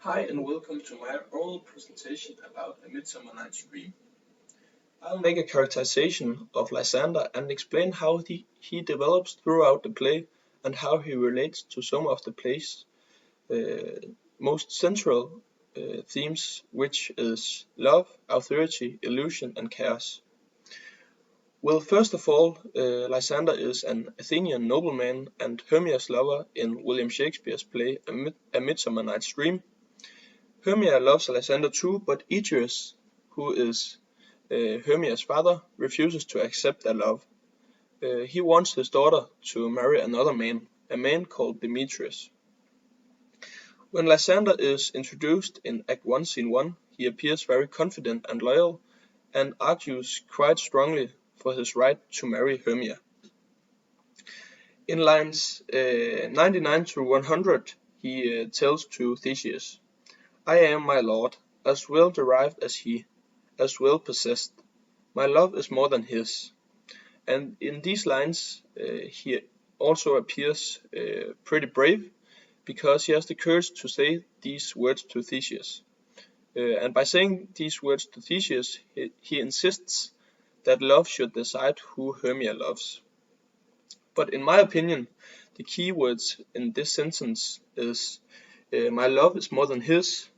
Hi and welcome to my oral presentation about A Midsummer Nights Dream. I'll make a characterization of Lysander and explain how he develops throughout the play and how he relates to some of the play's uh, most central themes, which is love, authority, illusion, and chaos. Well, first of all, Lysander is an Athenian nobleman and Hermia's lover in William Shakespeare's play A Midsummer Night's Dream. Hermia loves Lysander too, but Aegeus, who is Hermia's father, refuses to accept their love. He wants his daughter to marry another man, a man called Demetrius. When Lysander is introduced in Act 1, Scene 1, he appears very confident and loyal, and argues quite strongly for his right to marry Hermia. In lines 99 to 100, he tells to Theseus, I am my lord, as well derived as he, as well possessed. My love is more than his. And in these lines, he also appears pretty brave, because he has the courage to say these words to Theseus. And by saying these words to Theseus, he insists that love should decide who Hermia loves. But in my opinion, the key words in this sentence is my love is more than his,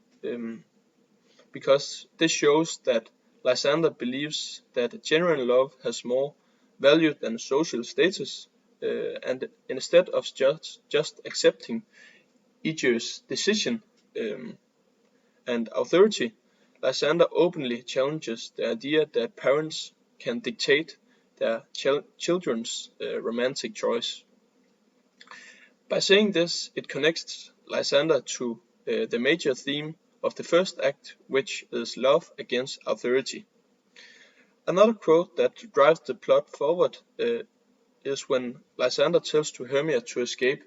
because this shows that Lysander believes that genuine love has more value than social status, and instead of just accepting Aegeus' decision and authority, Lysander openly challenges the idea that parents can dictate their children's romantic choice. By saying this, it connects Lysander to the major theme of the first act, which is love against authority. Another quote that drives the plot forward is when Lysander tells to Hermia to escape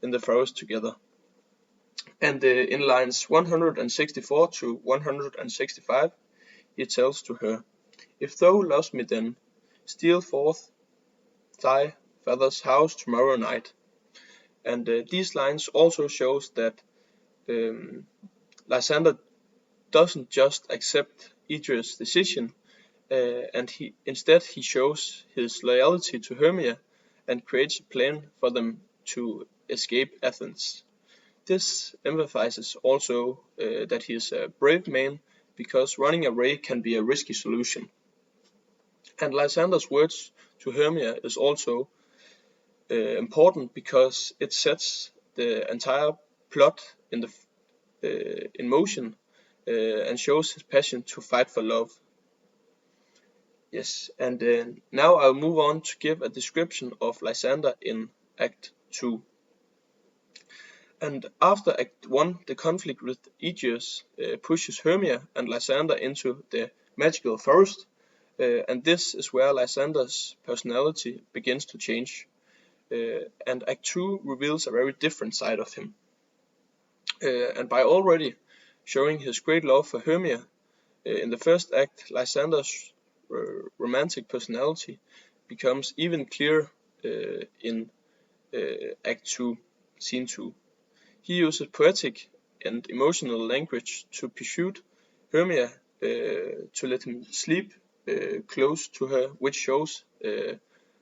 in the forest together. And in lines 164 to 165, he tells to her, If thou lovest me then, steal forth thy father's house tomorrow night. And these lines also shows that Lysander doesn't just accept Aegeus' decision, and instead he shows his loyalty to Hermia and creates a plan for them to escape Athens. This emphasizes also that he is a brave man, because running away can be a risky solution. And Lysander's words to Hermia is also important, because it sets the entire plot in motion and shows his passion to fight for love. Yes, and now I'll move on to give a description of Lysander in Act 2. And after Act 1, the conflict with Aegeus pushes Hermia and Lysander into the magical forest, and this is where Lysander's personality begins to change. And Act 2 reveals a very different side of him. And by already showing his great love for Hermia, in the first act, Lysander's romantic personality becomes even clearer in Act 2, Scene 2. He uses poetic and emotional language to pursue Hermia, to let him sleep close to her, which shows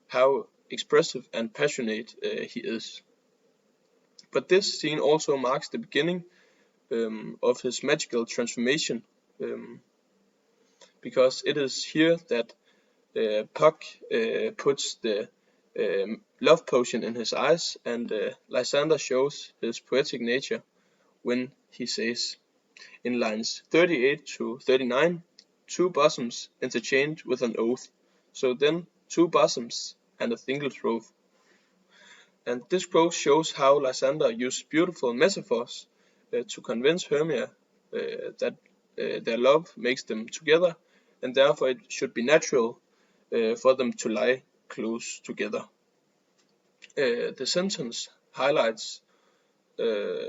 how expressive and passionate he is. But this scene also marks the beginning of his magical transformation, because it is here that Puck puts the love potion in his eyes, and Lysander shows his poetic nature when he says, in lines 38 to 39, two bosoms interchanged with an oath, so then two bosoms and a single troth. And this quote shows how Lysander used beautiful metaphors to convince Hermia that their love makes them together, and therefore it should be natural for them to lie close together. The sentence highlights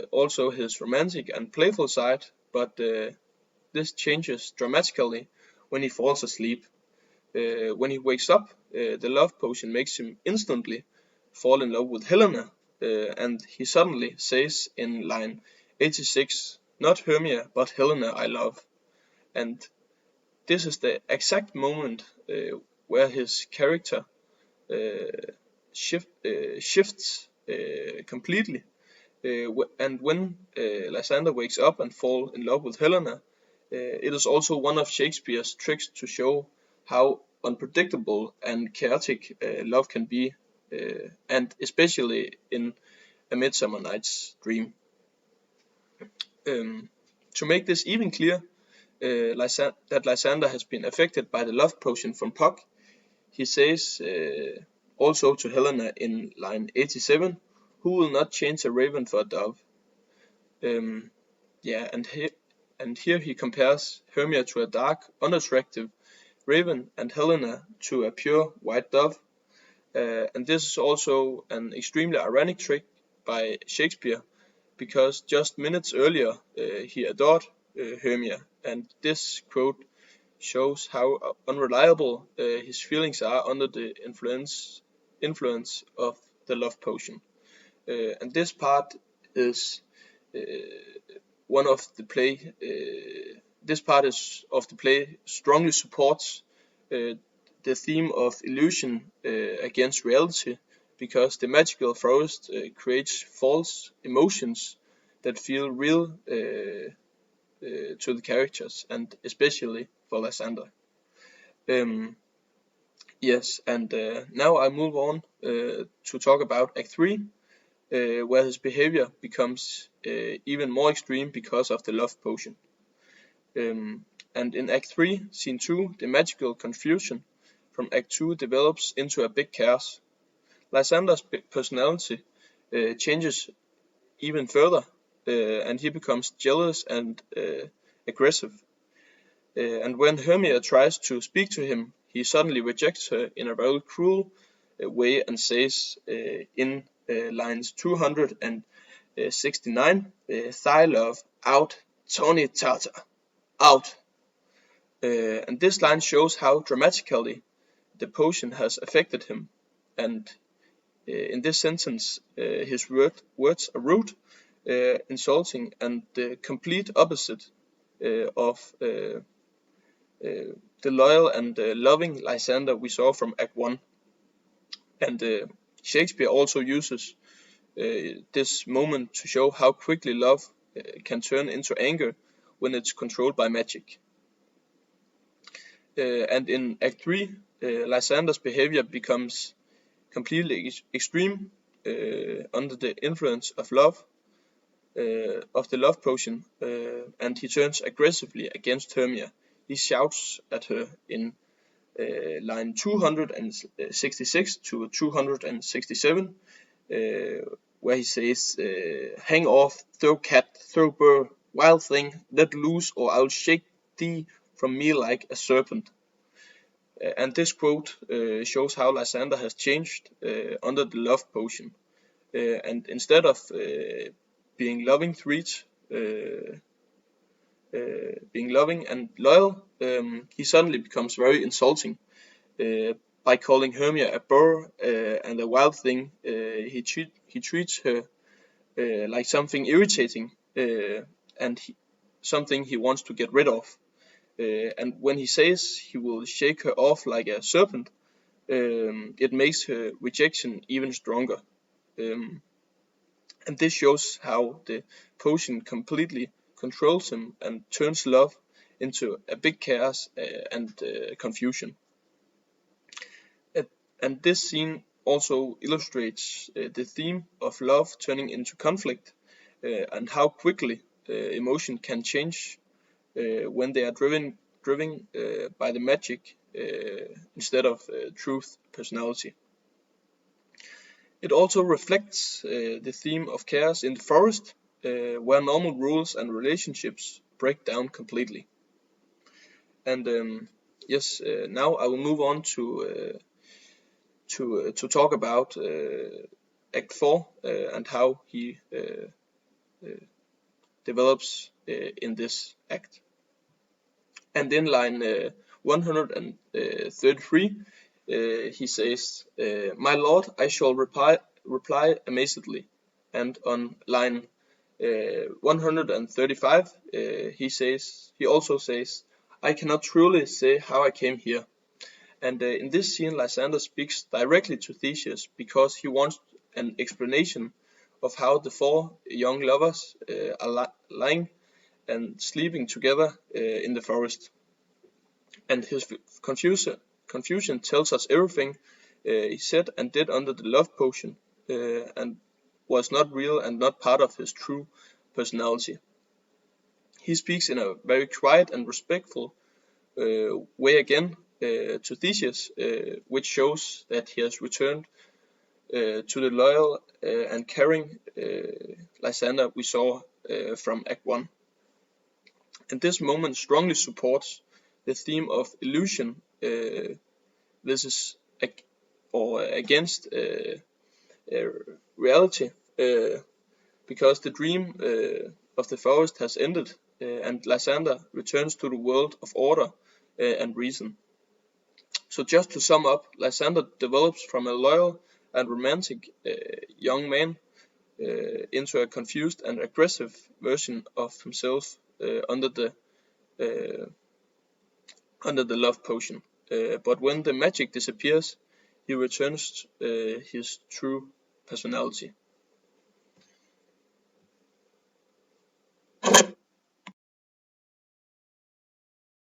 also his romantic and playful side, but this changes dramatically when he falls asleep. When he wakes up, the love potion makes him instantly fall in love with Helena, and he suddenly says in line 86 not Hermia, but Helena I love. And this is the exact moment where his character shifts completely. And when Lysander wakes up and falls in love with Helena, it is also one of Shakespeare's tricks to show how unpredictable and chaotic love can be, and especially in A Midsummer Night's Dream. To make this even clear, that Lysander has been affected by the love potion from Puck, he says also to Helena in line 87, "Who will not change a raven for a dove?" And here he compares Hermia to a dark, unattractive raven and Helena to a pure white dove. And this is also an extremely ironic trick by Shakespeare, because just minutes earlier he adored Hermia, and this quote shows how unreliable his feelings are under the influence of the love potion. And this part is one of the play. This part of the play strongly supports the theme of illusion against reality, because the magical forest creates false emotions that feel real to the characters, and especially for Lysander. Yes, and now I move on to talk about Act 3, where his behavior becomes even more extreme because of the love potion. And in Act 3, Scene 2, the magical confusion from Act 2 develops into a big chaos. Lysander's personality changes even further, and he becomes jealous and aggressive. And when Hermia tries to speak to him, he suddenly rejects her in a very cruel way and says in lines 269, "Thy love, out, Tony Tata, out." And this line shows how dramatically the potion has affected him. And in this sentence, his words are rude, insulting, and the complete opposite of the loyal and loving Lysander we saw from Act 1. And Shakespeare also uses this moment to show how quickly love can turn into anger when it's controlled by magic. And in Act 3, Lysander's behavior becomes completely extreme under the influence of love, of the love potion, and he turns aggressively against Hermia. He shouts at her in line 266 to 267, where he says, "Hang off, thou cat, thou bird, wild thing, let loose, or I'll shake thee from me like a serpent." And this quote shows how Lysander has changed under the love potion. And instead of being loving and loyal, he suddenly becomes very insulting. By calling Hermia a boar and a wild thing, he treats her like something irritating and something he wants to get rid of. And when he says he will shake her off like a serpent, it makes her rejection even stronger. And this shows how the potion completely controls him and turns love into a big chaos and confusion. And this scene also illustrates the theme of love turning into conflict, and how quickly emotion can change when they are driven by the magic instead of truth personality. It also reflects the theme of chaos in the forest, where normal rules and relationships break down completely. And yes, now I will move on to talk about Act 4 and how he develops in this act. And in line 133, he says, "My lord, I shall reply amazedly." And on line 135, he also says, "I cannot truly say how I came here." And in this scene, Lysander speaks directly to Theseus because he wants an explanation of how the four young lovers are lying and sleeping together in the forest. And his confusion tells us everything he said and did under the love potion, and was not real and not part of his true personality. He speaks in a very quiet and respectful way again to Theseus, which shows that he has returned to the loyal and caring Lysander we saw from Act 1. And this moment strongly supports the theme of illusion versus or against reality, because the dream of the forest has ended, and Lysander returns to the world of order and reason. So just to sum up, Lysander develops from a loyal and romantic young man into a confused and aggressive version of himself under the love potion. But when the magic disappears, he returns his true personality.